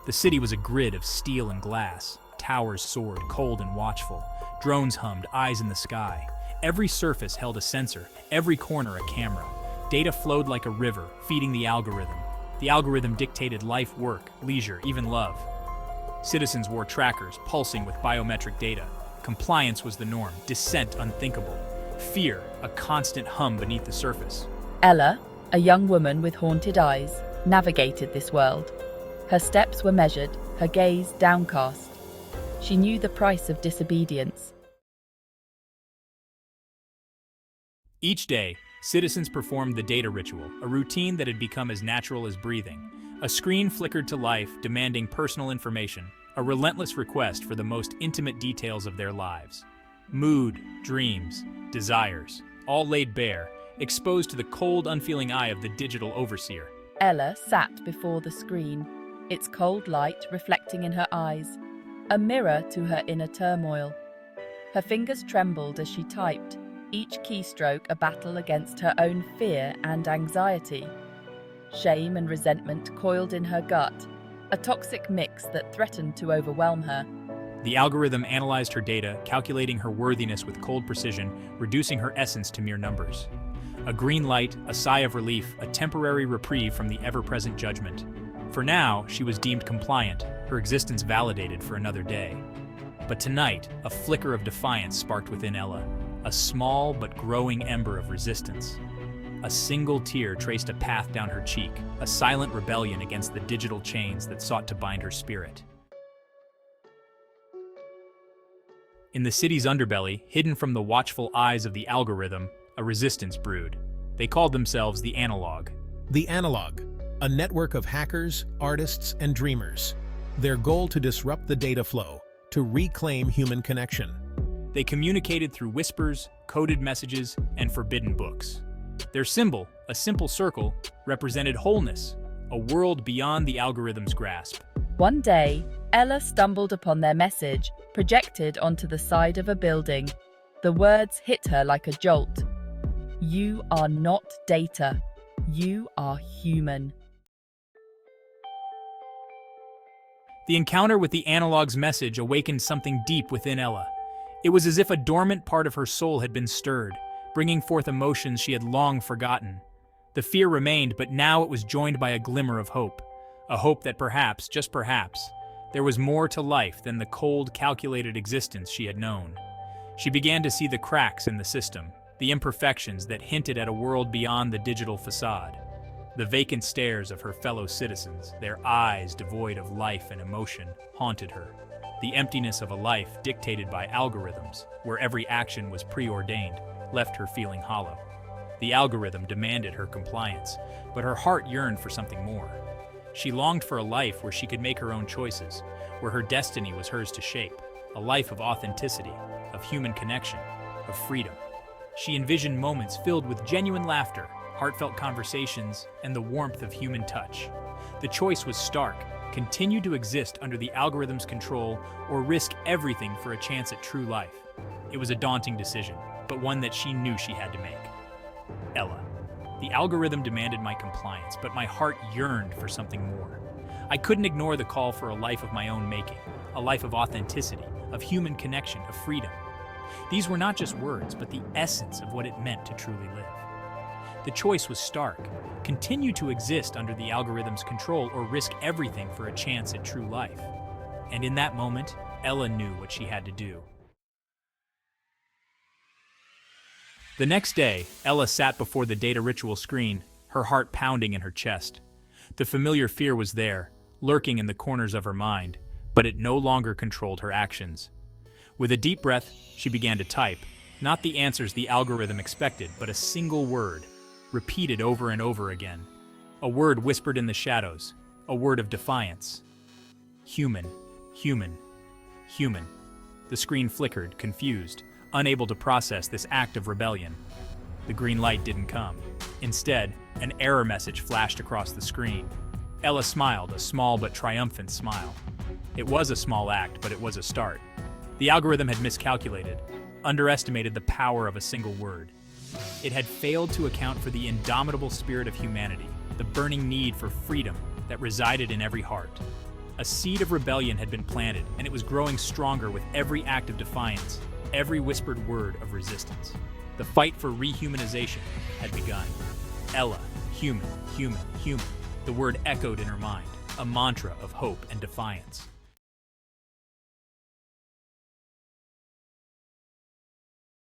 The city was a grid of steel and glass. Towers soared, cold and watchful. Drones hummed, eyes in the sky. Every surface held a sensor, every corner a camera. Data flowed like a river, feeding the algorithm. The algorithm dictated life, work, leisure, even love. Citizens wore trackers, pulsing with biometric data. Compliance was the norm, dissent unthinkable. Fear, a constant hum beneath the surface. Ella, a young woman with haunted eyes, navigated this world. Her steps were measured, her gaze downcast. She knew the price of disobedience. Each day, citizens performed the data ritual, a routine that had become as natural as breathing. A screen flickered to life, demanding personal information, a relentless request for the most intimate details of their lives. Mood, dreams, desires, all laid bare, exposed to the cold, unfeeling eye of the digital overseer. Ella sat before the screen, its cold light reflecting in her eyes, a mirror to her inner turmoil. Her fingers trembled as she typed, each keystroke a battle against her own fear and anxiety. Shame and resentment coiled in her gut, a toxic mix that threatened to overwhelm her. The algorithm analyzed her data, calculating her worthiness with cold precision, reducing her essence to mere numbers. A green light, a sigh of relief, a temporary reprieve from the ever-present judgment. For now, she was deemed compliant, her existence validated for another day. But tonight, a flicker of defiance sparked within Ella, a small but growing ember of resistance. A single tear traced a path down her cheek, a silent rebellion against the digital chains that sought to bind her spirit. In the city's underbelly, hidden from the watchful eyes of the algorithm, a resistance brewed. They called themselves the Analog. The Analog, a network of hackers, artists, and dreamers. Their goal to disrupt the data flow, to reclaim human connection. They communicated through whispers, coded messages, and forbidden books. Their symbol, a simple circle, represented wholeness, a world beyond the algorithm's grasp. One day, Ella stumbled upon their message, projected onto the side of a building. The words hit her like a jolt. You are not data. You are human. The encounter with the Analog's message awakened something deep within Ella. It was as if a dormant part of her soul had been stirred, bringing forth emotions she had long forgotten. The fear remained, but now it was joined by a glimmer of hope. A hope that perhaps, just perhaps, there was more to life than the cold, calculated existence she had known. She began to see the cracks in the system, the imperfections that hinted at a world beyond the digital facade. The vacant stares of her fellow citizens, their eyes devoid of life and emotion, haunted her. The emptiness of a life dictated by algorithms, where every action was preordained, left her feeling hollow. The algorithm demanded her compliance, but her heart yearned for something more. She longed for a life where she could make her own choices, where her destiny was hers to shape, a life of authenticity, of human connection, of freedom. She envisioned moments filled with genuine laughter, heartfelt conversations, and the warmth of human touch. The choice was stark: continue to exist under the algorithm's control or risk everything for a chance at true life. It was a daunting decision, but one that she knew she had to make. Ella. The algorithm demanded my compliance, but my heart yearned for something more. I couldn't ignore the call for a life of my own making, a life of authenticity, of human connection, of freedom. These were not just words, but the essence of what it meant to truly live. The choice was stark: continue to exist under the algorithm's control or risk everything for a chance at true life. And in that moment, Ella knew what she had to do. The next day, Ella sat before the data ritual screen, her heart pounding in her chest. The familiar fear was there, lurking in the corners of her mind, but it no longer controlled her actions. With a deep breath, she began to type, not the answers the algorithm expected, but a single word, repeated over and over again. A word whispered in the shadows, a word of defiance. Human, human, human. The screen flickered, confused, unable to process this act of rebellion. The green light didn't come. Instead, an error message flashed across the screen. Ella smiled, a small but triumphant smile. It was a small act, but it was a start. The algorithm had miscalculated, underestimated the power of a single word. It had failed to account for the indomitable spirit of humanity, the burning need for freedom that resided in every heart. A seed of rebellion had been planted, and it was growing stronger with every act of defiance, every whispered word of resistance. The fight for rehumanization had begun. Ella, human, human, human. The word echoed in her mind, a mantra of hope and defiance.